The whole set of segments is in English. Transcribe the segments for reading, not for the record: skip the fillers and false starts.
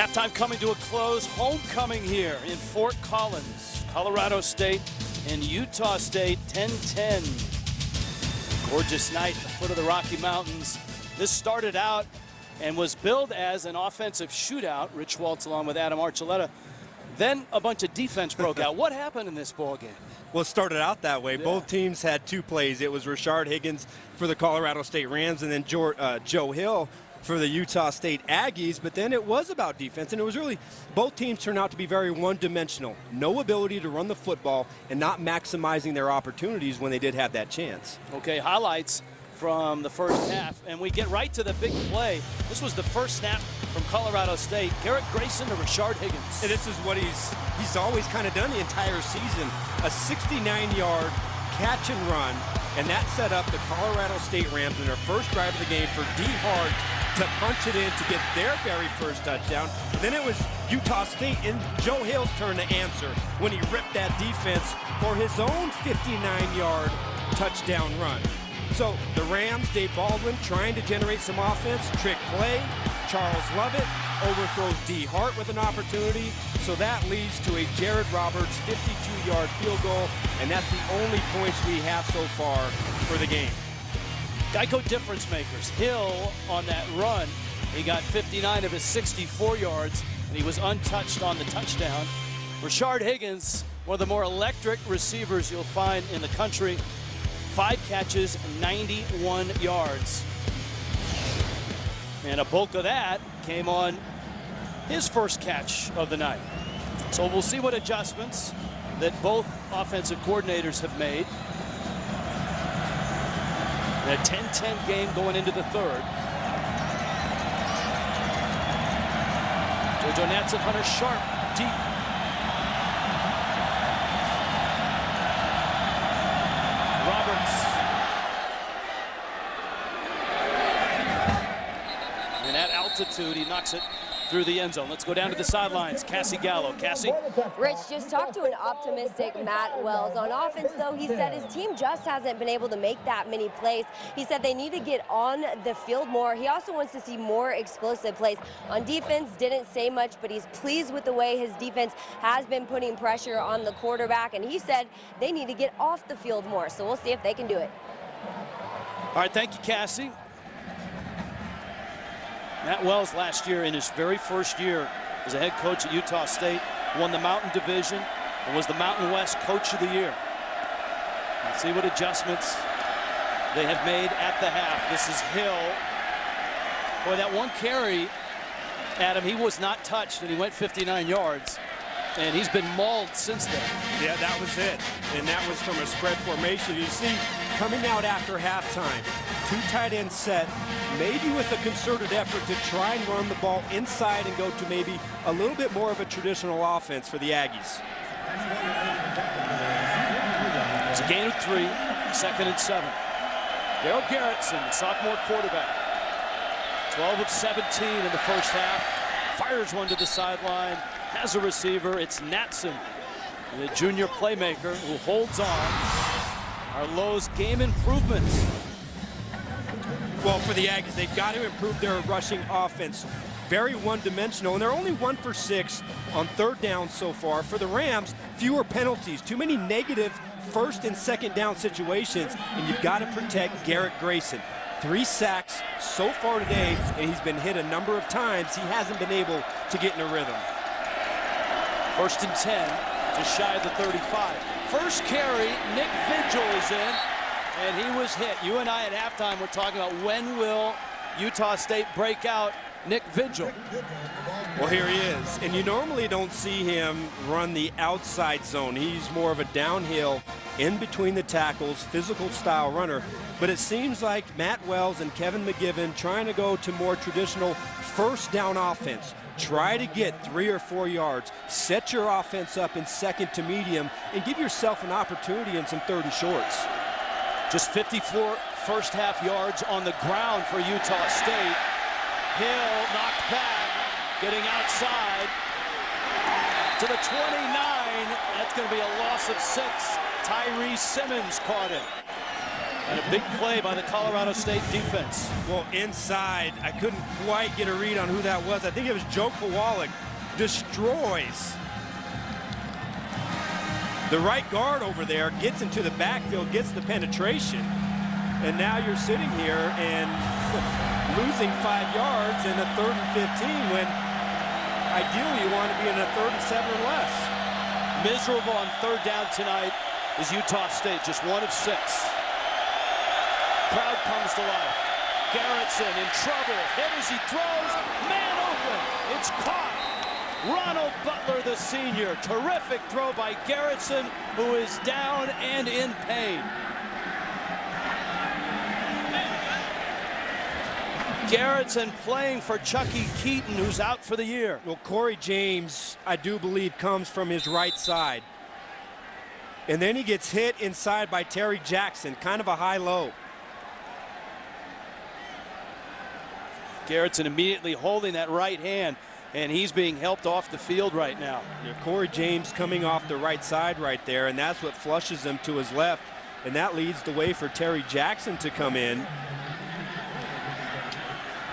Halftime coming to a close. Homecoming here in Fort Collins. Colorado State and Utah State, 10-10. Gorgeous night at the foot of the Rocky Mountains. This started out and was billed as an offensive shootout. Rich Waltz along with Adam Archuleta. Then a bunch of defense broke out. What happened in this ball game? Well, it started out that way. Yeah. Both teams had two plays. It was Rashard Higgins for the Colorado State Rams and then Joe Hill for the Utah State Aggies. But then it was about defense, and it was really both teams turned out to be very one-dimensional. No ability to run the football and not maximizing their opportunities when they did have that chance. Okay, highlights from the first half, and we get right to the big play. This was the first snap from Colorado State. Garrett Grayson to Rashard Higgins. And this is what he's always kind of done the entire season. A 69-yard catch and run, and that set up the Colorado State Rams in their first drive of the game for D. Hart to punch it in to get their very first touchdown. Then it was Utah State and Joe Hill's turn to answer when he ripped that defense for his own 59-yard touchdown run. So the Rams, Dave Baldwin, trying to generate some offense, trick play. Charles Lovett overthrows D. Hart with an opportunity. So that leads to a Jared Roberts 52-yard field goal, and that's the only points we have so far for the game. Geico difference makers. Hill on that run, he got 59 of his 64 yards, and he was untouched on the touchdown. Rashard Higgins, one of the more electric receivers you'll find in the country. 5 catches, 91 yards. And a bulk of that came on his first catch of the night. So we'll see what adjustments that both offensive coordinators have made. And a 10-10 game going into the third. JoJo Nats and Hunter Sharp deep. Roberts. And at altitude, he knocks it through the end zone. Let's go down to the sidelines. Cassie Gallo. Cassie? Rich just talked to an optimistic Matt Wells. On offense, though, he said his team just hasn't been able to make that many plays. He said they need to get on the field more. He also wants to see more explosive plays. On defense, didn't say much, but he's pleased with the way his defense has been putting pressure on the quarterback. And he said they need to get off the field more. So we'll see if they can do it. All right, thank you, Cassie. Matt Wells last year, in his very first year as a head coach at Utah State, won the Mountain Division and was the Mountain West Coach of the Year. Let's see what adjustments they have made at the half. This is Hill. Boy, that one carry, Adam, he was not touched, and he went 59 yards. And he's been mauled since then. Yeah, that was it. And that was from a spread formation. You see, coming out after halftime, 2 tight end set, maybe with a concerted effort to try and run the ball inside and go to maybe a little bit more of a traditional offense for the Aggies. It's a gain of 3, 2nd and 7. Dale Garrettson, sophomore quarterback, 12 of 17 in the first half, fires one to the sideline, has a receiver. It's Natson, the junior playmaker, who holds on. Arlo's game improvements. Well, for the Aggies, they've got to improve their rushing offense. Very one-dimensional, and they're only 1 for 6 on 3rd down so far. For the Rams, fewer penalties, too many negative 1st and 2nd down situations, and you've got to protect Garrett Grayson. 3 sacks so far today, and he's been hit a number of times. He hasn't been able to get in a rhythm. 1st and 10, just shy of the 35. First carry, Nick Vigil is in, and he was hit. You and I at halftime were talking about when will Utah State break out Nick Vigil. Well, here he is, and you normally don't see him run the outside zone. He's more of a downhill, in between the tackles, physical style runner. But it seems like Matt Wells and Kevin McGivern trying to go to more traditional 1st down offense. Try to get 3 or 4 yards, set your offense up in 2nd to medium, and give yourself an opportunity in some 3rd and shorts. Just 54 first half yards on the ground for Utah State. Hill knocked back, getting outside to the 29. That's going to be a loss of 6. Tyree Simmons caught him. And a big play by the Colorado State defense. Well, inside, I couldn't quite get a read on who that was. I think it was Joe Kowalik. Destroys the right guard over there, gets into the backfield, gets the penetration. And now you're sitting here and losing 5 yards in a 3rd and 15 when ideally you want to be in a 3rd and 7 or less. Miserable on 3rd down tonight is Utah State, just 1 of 6. Crowd comes to life. Garrettson in trouble, hit as he throws, man open, it's caught. Ronald Butler, the senior, terrific throw by Garrettson, who is down and in pain. Garrettson playing for Chucky Keaton, who's out for the year. Well, Corey James, I do believe, comes from his right side. And then he gets hit inside by Terry Jackson, kind of a high-low. Garrettson immediately holding that right hand, and he's being helped off the field right now. Corey James coming off the right side right there, and that's what flushes him to his left, and that leads the way for Terry Jackson to come in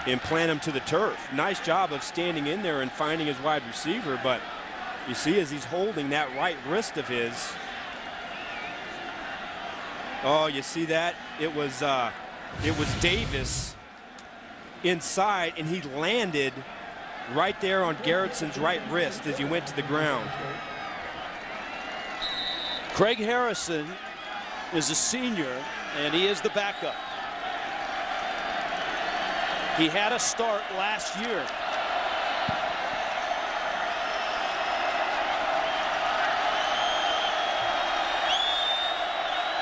and plant him to the turf. Nice job of standing in there and finding his wide receiver, but you see as he's holding that right wrist of his. Oh, you see that? It was Davis inside, and he landed right there on Garrettson's right wrist as he went to the ground. Craig Harrison is a senior, and he is the backup. He had a start last year.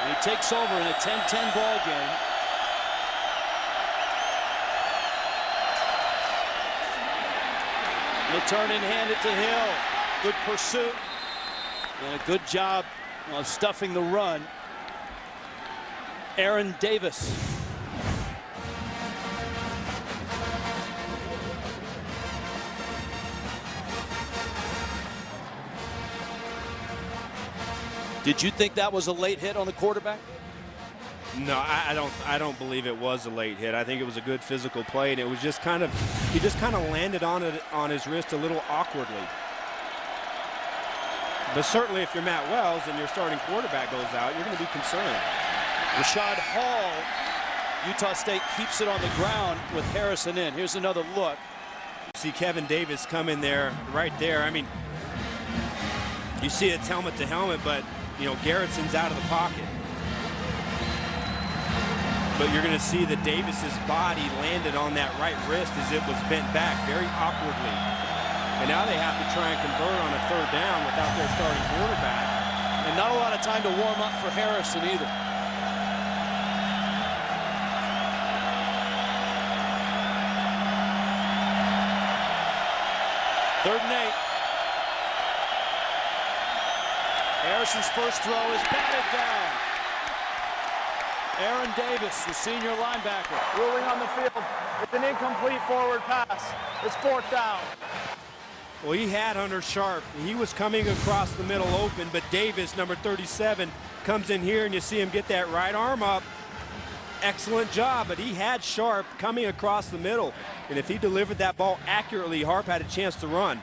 And he takes over in a 10-10 ball game. They turn and hand it to Hill. Good pursuit and a good job of stuffing the run. Aaron Davis. Did you think that was a late hit on the quarterback? No, I don't believe it was a late hit. I think it was a good physical play, and it was just kind of, he just kind of landed on it on his wrist a little awkwardly. But certainly if you're Matt Wells and your starting quarterback goes out, you're going to be concerned. Rashad Hall, Utah State keeps it on the ground with Harrison in. Here's another look. See Kevin Davis come in there, right there. I mean, you see it's helmet to helmet, but you know, Garrettson's out of the pocket. But you're going to see that Davis's body landed on that right wrist as it was bent back very awkwardly. And now they have to try and convert on a 3rd down without their starting quarterback. And not a lot of time to warm up for Harrison either. Third and 8. Harrison's first throw is batted down. Aaron Davis, the senior linebacker. Ruling on the field. It's an incomplete forward pass. It's 4th down. Well, he had Hunter Sharp. He was coming across the middle open, but Davis, number 37, comes in here, and you see him get that right arm up. Excellent job, but he had Sharp coming across the middle. And if he delivered that ball accurately, Harp had a chance to run.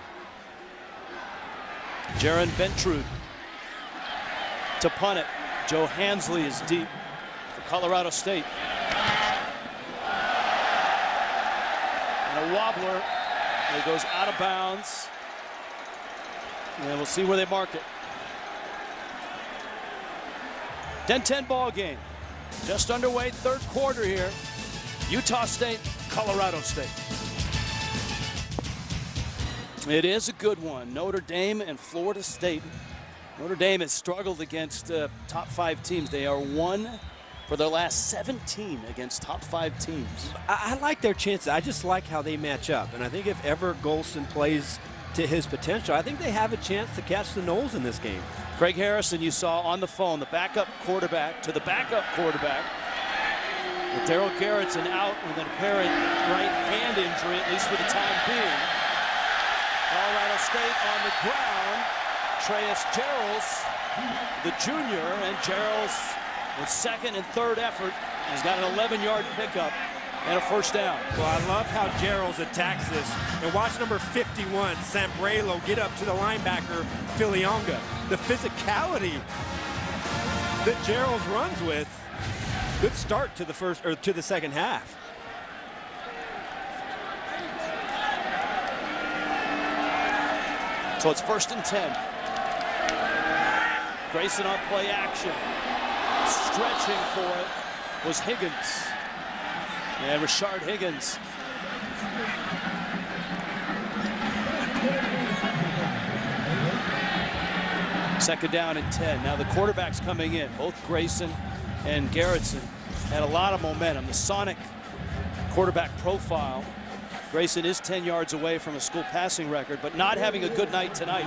Jaron Bentrude to punt it. Joe Hansley is deep for Colorado State. And a wobbler. It goes out of bounds. And we'll see where they mark it. 10-10 ball game. Just underway, 3rd quarter here. Utah State, Colorado State. It is a good one. Notre Dame and Florida State. Notre Dame has struggled against top 5 teams. They are 1 for their last 17 against top 5 teams. I like their chances. I just like how they match up. And I think if ever Golson plays to his potential, I think they have a chance to catch the Noles in this game. Craig Harrison, you saw on the phone, the backup quarterback to the backup quarterback. With Daryl Garrettson out with an apparent right hand injury, at least for the time being. Colorado State on the ground. Treyas Gerals, the junior, and Gerals With second and third effort, he's got an 11-yard pickup and a first down. Well, I love how Gerald's attacks this. And watch number 51, Sambrelo, get up to the linebacker, Filionga. The physicality that Gerald's runs with. Good start to the first or to the second half. So it's 1st and 10. Grayson on play action. Stretching for it was Higgins. And Rashard Higgins. Second down and 10. Now the quarterback's coming in. Both Grayson and Garrettson had a lot of momentum. The Sonic quarterback profile. Grayson is 10 yards away from a school passing record, but not having a good night tonight.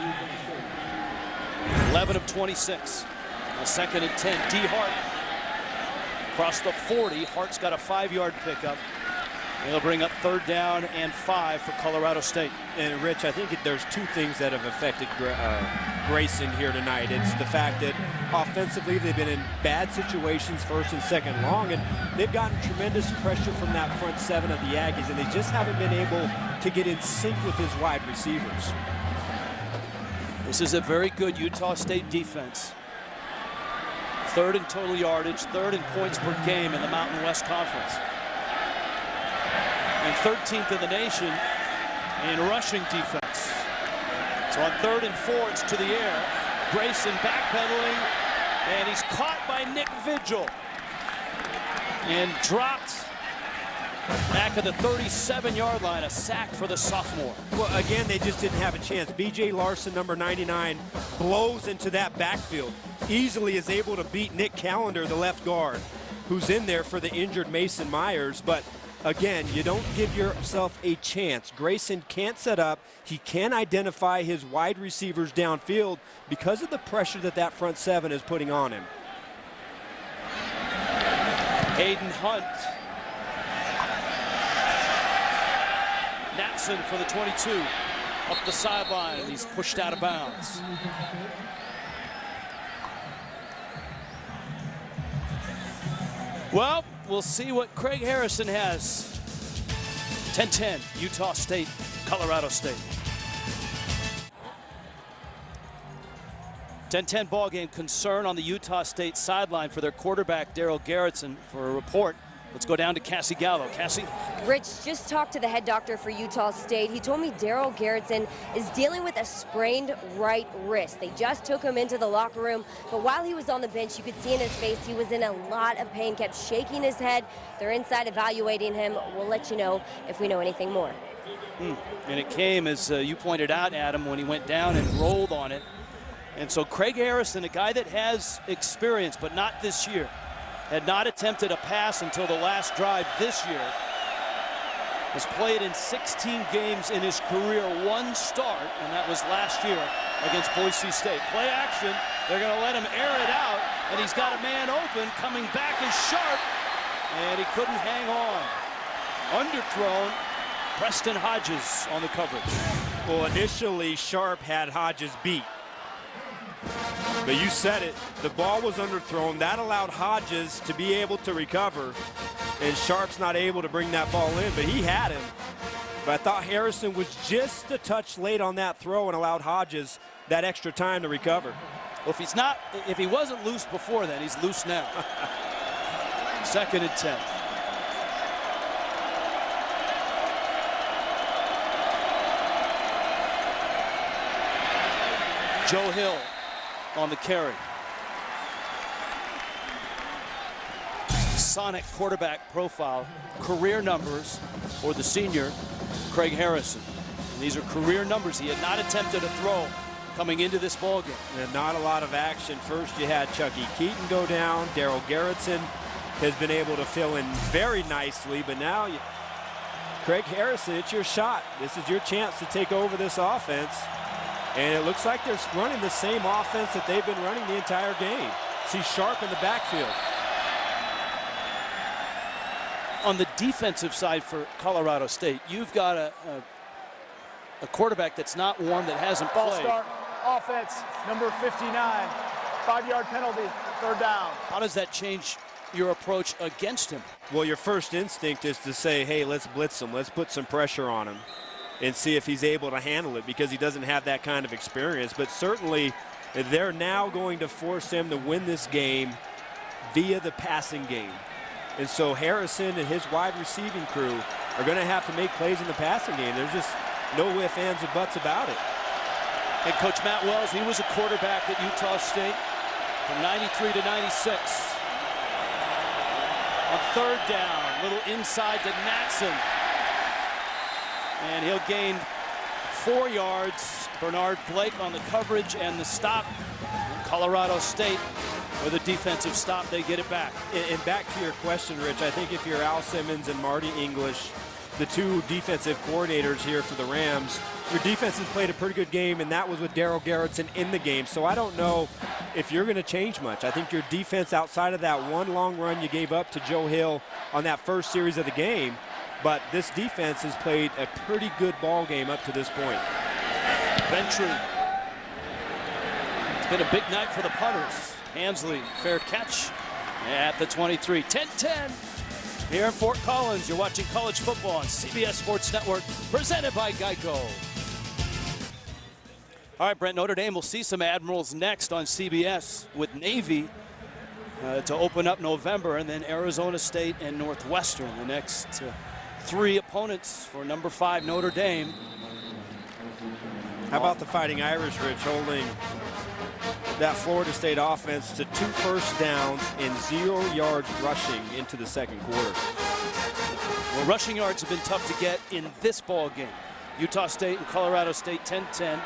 11 of 26. A 2nd and 10. D. Hart across the 40. Hart's got a 5-yard pickup. They'll bring up 3rd down and 5 for Colorado State. And Rich, I think there's two things that have affected Grayson here tonight. It's the fact that offensively they've been in bad situations 1st and 2nd long, and they've gotten tremendous pressure from that front 7 of the Aggies, and they just haven't been able to get in sync with his wide receivers. This is a very good Utah State defense. 3rd in total yardage, 3rd in points per game in the Mountain West Conference. And 13th in the nation in rushing defense. So on 3rd and 4, it's to the air. Grayson backpedaling, and he's caught by Nick Vigil and dropped back at the 37-yard line. A sack for the sophomore. Well, again, they just didn't have a chance. B.J. Larson, number 99, blows into that backfield. Easily is able to beat Nick Callender, the left guard, who's in there for the injured Mason Myers. But again, you don't give yourself a chance. Grayson can't set up. He can't identify his wide receivers downfield because of the pressure that that front 7 is putting on him. Hayden Hunt. Natson for the 22. Up the sideline. He's pushed out of bounds. Well, we'll see what Craig Harrison has. 10-10, Utah State, Colorado State. 10-10 ball game. Concern on the Utah State sideline for their quarterback, Darrell Garrettson, for a report. Let's go down to Cassie Gallo. Cassie? Rich, just talked to the head doctor for Utah State. He told me Darrell Garrettson is dealing with a sprained right wrist. They just took him into the locker room, but while he was on the bench, you could see in his face he was in a lot of pain, kept shaking his head. They're inside evaluating him. We'll let you know if we know anything more. And it came, as you pointed out, Adam, when he went down and rolled on it. And so Craig Harrison, a guy that has experience, but not this year, had not attempted a pass until the last drive this year. Has played in 16 games in his career, 1 start, and that was last year against Boise State. Play action, they're gonna let him air it out, and he's got a man open. Coming back is Sharp, and he couldn't hang on. Underthrown, Preston Hodges on the coverage. Well, initially Sharp had Hodges beat. But you said it, the ball was underthrown. That allowed Hodges to be able to recover, and Sharp's not able to bring that ball in, but he had him. But I thought Harrison was just a touch late on that throw and allowed Hodges that extra time to recover. Well, if he wasn't loose before then, he's loose now. 2nd and 10. Joe Hill on the carry. Sonic quarterback profile, career numbers for the senior Craig Harrison. And these are career numbers. He had not attempted a throw coming into this ballgame. And not a lot of action. First you had Chucky Keaton go down. Darrell Garrettson has been able to fill in very nicely, but now Craig Harrison, it's your shot. This is your chance to take over this offense. And it looks like they're running the same offense that they've been running the entire game. See Sharp in the backfield. On the defensive side for Colorado State, you've got a quarterback that's not warm, that hasn't Ball played. start, offense, number 59. 5-yard penalty, 3rd down. How does that change your approach against him? Well, your first instinct is to say, hey, let's blitz him. Let's put some pressure on him and see if he's able to handle it, because he doesn't have that kind of experience. But certainly they're now going to force him to win this game via the passing game. And so Harrison and his wide receiving crew are going to have to make plays in the passing game. There's just no ifs, ands, or buts about it. Head coach Matt Wells, he was a quarterback at Utah State from 93 to 96. On 3rd down, little inside to Natson. And he'll gain 4 yards. Bernard Blake on the coverage and the stop. And Colorado State with a defensive stop, they get it back. And back to your question, Rich, I think if you're Al Simmons and Marty English, the 2 defensive coordinators here for the Rams, your defense has played a pretty good game, and that was with Darryl Garrettson in the game. So I don't know if you're going to change much. I think your defense, outside of that one long run you gave up to Joe Hill on that first series of the game, but this defense has played a pretty good ball game up to this point. Ventry. It's been a big night for the punters. Hansley, fair catch at the 23. 10-10 here in Fort Collins. You're watching college football on CBS Sports Network, presented by Geico. All right, Brent, Notre Dame will see some Admirals next on CBS with Navy to open up November, and then Arizona State and Northwestern, the next 3 opponents for number 5 Notre Dame. How about the Fighting Irish, Rich, holding that Florida State offense to 2 first downs and 0 yards rushing into the 2nd quarter? Well, rushing yards have been tough to get in this ball game. Utah State and Colorado State 10-10.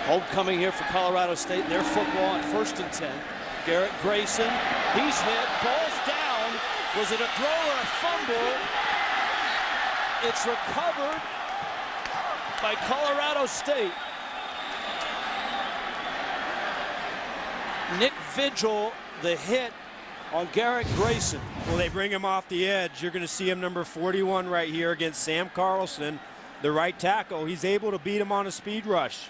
Homecoming here for Colorado State. Their football on 1st and 10. Garrett Grayson, he's hit, ball's down. Was it a throw or a fumble? It's recovered by Colorado State. Nick Vigil, the hit on Garrett Grayson. Well, they bring him off the edge. You're going to see him number 41 right here against Sam Carlson, the right tackle. He's able to beat him on a speed rush.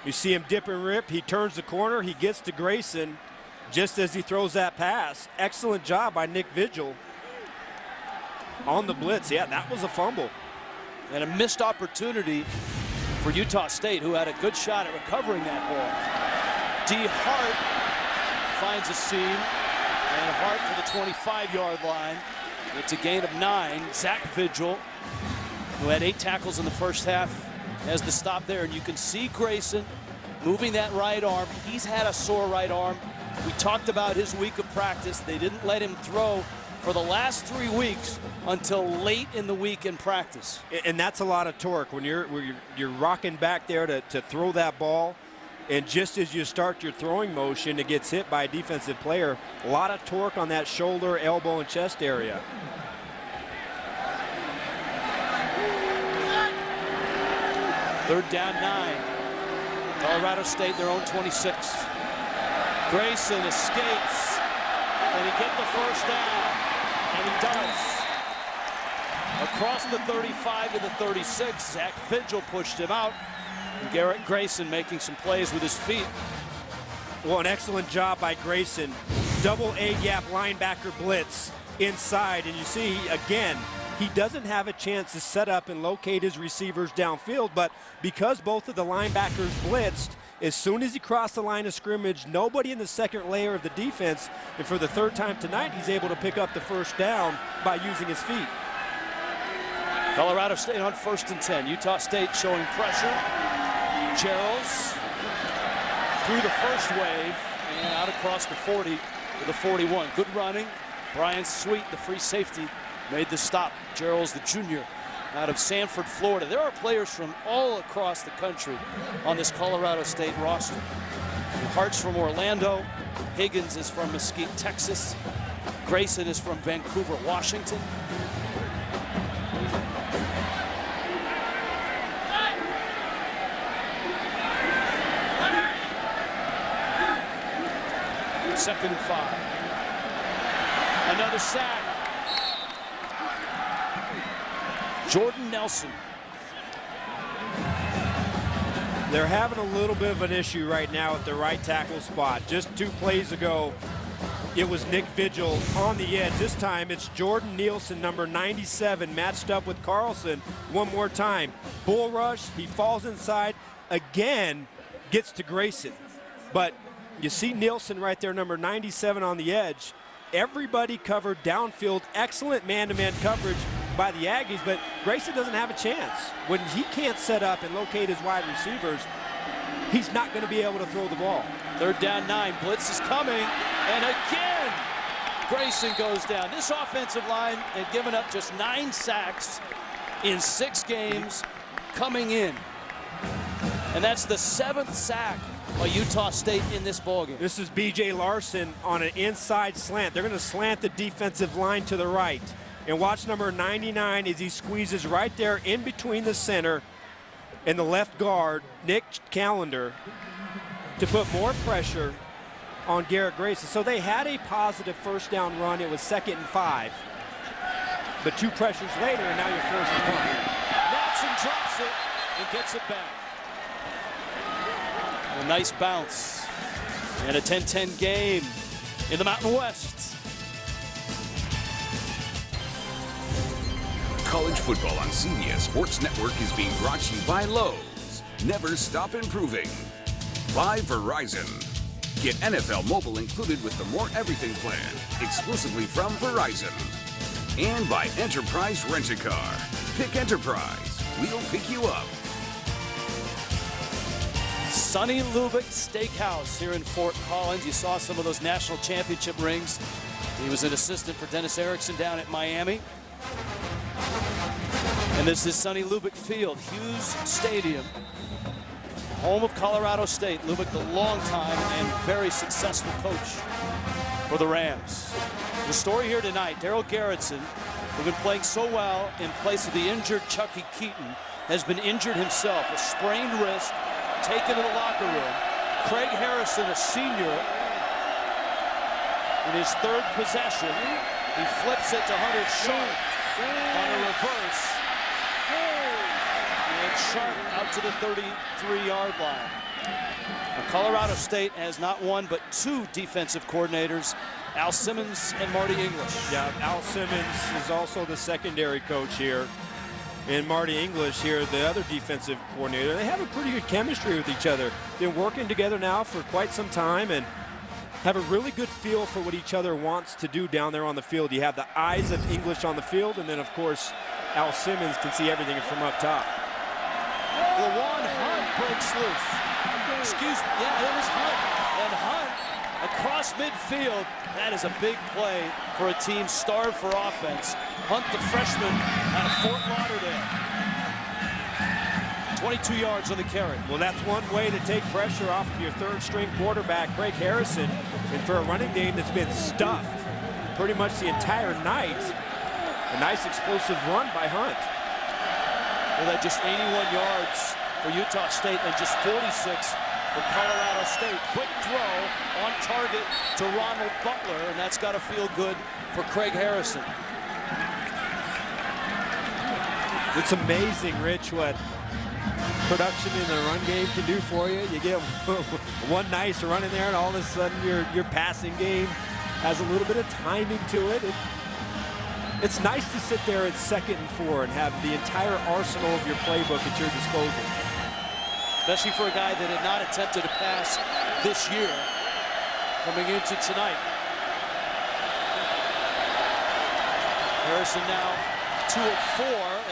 You see him dip and rip. He turns the corner. He gets to Grayson just as he throws that pass. Excellent job by Nick Vigil on the blitz. Yeah, that was a fumble. And a missed opportunity for Utah State, who had a good shot at recovering that ball. D. Hart finds a seam, and Hart to the 25-yard line. It's a gain of 9. Zach Vigil, who had 8 tackles in the first half, has the stop there. And you can see Grayson moving that right arm. He's had a sore right arm. We talked about his week of practice. They didn't let him throw for the last 3 weeks until late in the week in practice. And that's a lot of torque when you're rocking back there to throw that ball. And just as you start your throwing motion, it gets hit by a defensive player. A lot of torque on that shoulder, elbow, and chest area. Third down 9. Colorado State, their own 26. Grayson escapes. And he gets the first down. And he does. Across the 35 to the 36, Zach Vigil pushed him out. And Garrett Grayson making some plays with his feet. Well, an excellent job by Grayson. Double A-gap linebacker blitz inside. And you see, again, he doesn't have a chance to set up and locate his receivers downfield, but because both of the linebackers blitzed, as soon as he crossed the line of scrimmage, nobody in the second layer of the defense, and for the 3rd time tonight, he's able to pick up the first down by using his feet. Colorado State on 1st and 10. Utah State showing pressure. Gerald's through the first wave and out across the 40 to the 41. Good running. Brian Sweet, the free safety, made the stop. Gerald's the junior out of Sanford, Florida. There are players from all across the country on this Colorado State roster. Hart's from Orlando. Higgins is from Mesquite, Texas. Grayson is from Vancouver, Washington. Second and 5. Another sack. Jordan Nelson. They're having a little bit of an issue right now at the right tackle spot. Just 2 plays ago, it was Nick Vigil on the edge. This time it's Jordan Nielsen, number 97, matched up with Carlson one more time. Bull rush, he falls inside, again gets to Grayson. But you see Nielsen right there, number 97 on the edge. Everybody covered downfield, excellent man-to-man coverage by the Aggies, but Grayson doesn't have a chance. When he can't set up and locate his wide receivers, he's not going to be able to throw the ball. 3rd down 9, blitz is coming, and again, Grayson goes down. This offensive line had given up just 9 sacks in 6 games coming in. And that's the 7th sack by Utah State in this ballgame. This is B.J. Larson on an inside slant. They're going to slant the defensive line to the right. And watch number 99 as he squeezes right there in between the center and the left guard, Nick Callender, to put more pressure on Garrett Grayson. So they had a positive 1st down run. It was 2nd and 5. But 2 pressures later, and now you're forced to punt. Natson drops it and gets it back. A nice bounce. And a 10-10 game in the Mountain West. College football on CBS Sports Network is being brought to you by Lowe's. Never stop improving. By Verizon. Get NFL Mobile included with the More Everything plan, exclusively from Verizon. And by Enterprise Rent-A-Car. Pick Enterprise. We'll pick you up. Sonny Lubick Steakhouse here in Fort Collins. You saw some of those national championship rings. He was an assistant for Dennis Erickson down at Miami. And this is Sonny Lubick Field, Hughes Stadium, home of Colorado State. Lubick, the longtime and very successful coach for the Rams. The story here tonight, Darryl Garrettson, who's been playing so well in place of the injured Chucky Keaton, has been injured himself, a sprained wrist, taken to the locker room. Craig Harrison, a senior, in his 3rd possession, he flips it to Hunter Sharp on a reverse. And Sharp out to the 33-yard line. Now, Colorado State has not one but 2 defensive coordinators, Al Simmons and Marty English. Yeah, Al Simmons is also the secondary coach here. And Marty English here, the other defensive coordinator. They have a pretty good chemistry with each other. Been working together now for quite some time and have a really good feel for what each other wants to do down there on the field. You have the eyes of English on the field, and then, of course, Al Simmons can see everything from up top. Lawan Hunt breaks loose. Excuse me, yeah, it was Hunt. And Hunt across midfield. That is a big play for a team starved for offense. Hunt, the freshman out of Fort Lauderdale. 22 yards on the carry. Well, that's one way to take pressure off of your 3rd-string quarterback, Craig Harrison. And for a running game that's been stuffed pretty much the entire night, a nice explosive run by Hunt. Well, that just 81 yards for Utah State and just 46 for Colorado State. Quick throw on target to Ronald Butler, and that's got to feel good for Craig Harrison. It's amazing, Rich, what production in the run game can do for you. You get one nice run in there, and all of a sudden your passing game has a little bit of timing to it. It's nice to sit there at 2nd and 4 and have the entire arsenal of your playbook at your disposal. Especially for a guy that had not attempted a pass this year coming into tonight. Harrison now 2 of 4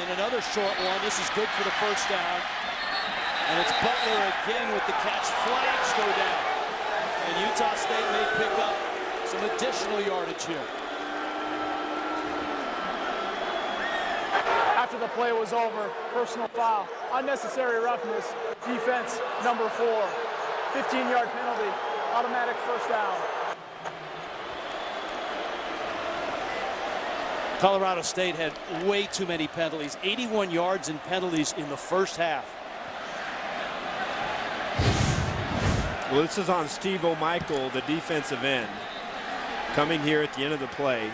and another short one. This is good for the 1st down. And it's Butler again with the catch. Flags go down. And Utah State may pick up some additional yardage here. After the play was over, personal foul, unnecessary roughness, defense number 4, 15-yard penalty, automatic 1st down. Colorado State had way too many penalties, 81 yards in penalties in the 1st half. Well, this is on Steve O'Michael, the defensive end, coming here at the end of the play.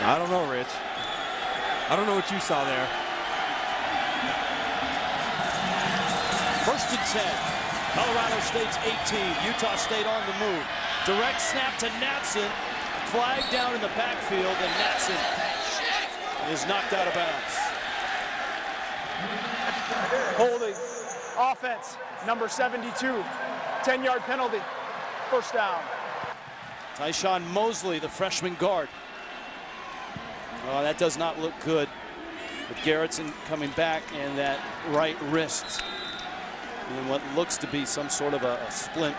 I don't know, Rich. I don't know what you saw there. 1st and 10. Colorado State's 18. Utah State on the move. Direct snap to Natson. Flag down in the backfield, and Natson is knocked out of bounds. Holding. Offense, number 72. 10-yard penalty. 1st down. Tyshawn Mosley, the freshman guard. Oh, that does not look good. With Garrettson coming back and that right wrist. And what looks to be some sort of a splint.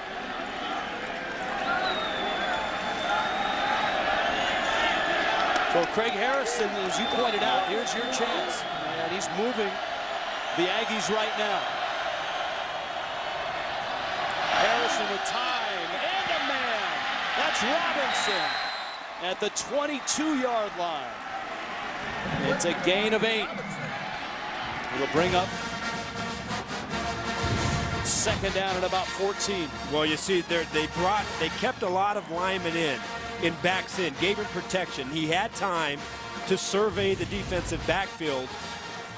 So Craig Harrison, as you pointed out, here's your chance. And he's moving the Aggies right now. Harrison with time and a man. That's Robinson at the 22-yard line. It's a gain of 8. It'll bring up 2nd down at about 14. Well, you see, they kept a lot of linemen in backs in, gave him protection. He had time to survey the defensive backfield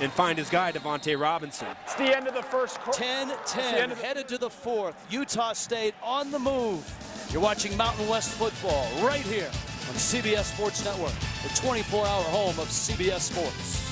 and find his guy, Devontae Robinson. It's the end of the first quarter. 10-10, headed to the 4th. Utah State on the move. You're watching Mountain West football right here on CBS Sports Network, the 24-hour home of CBS Sports.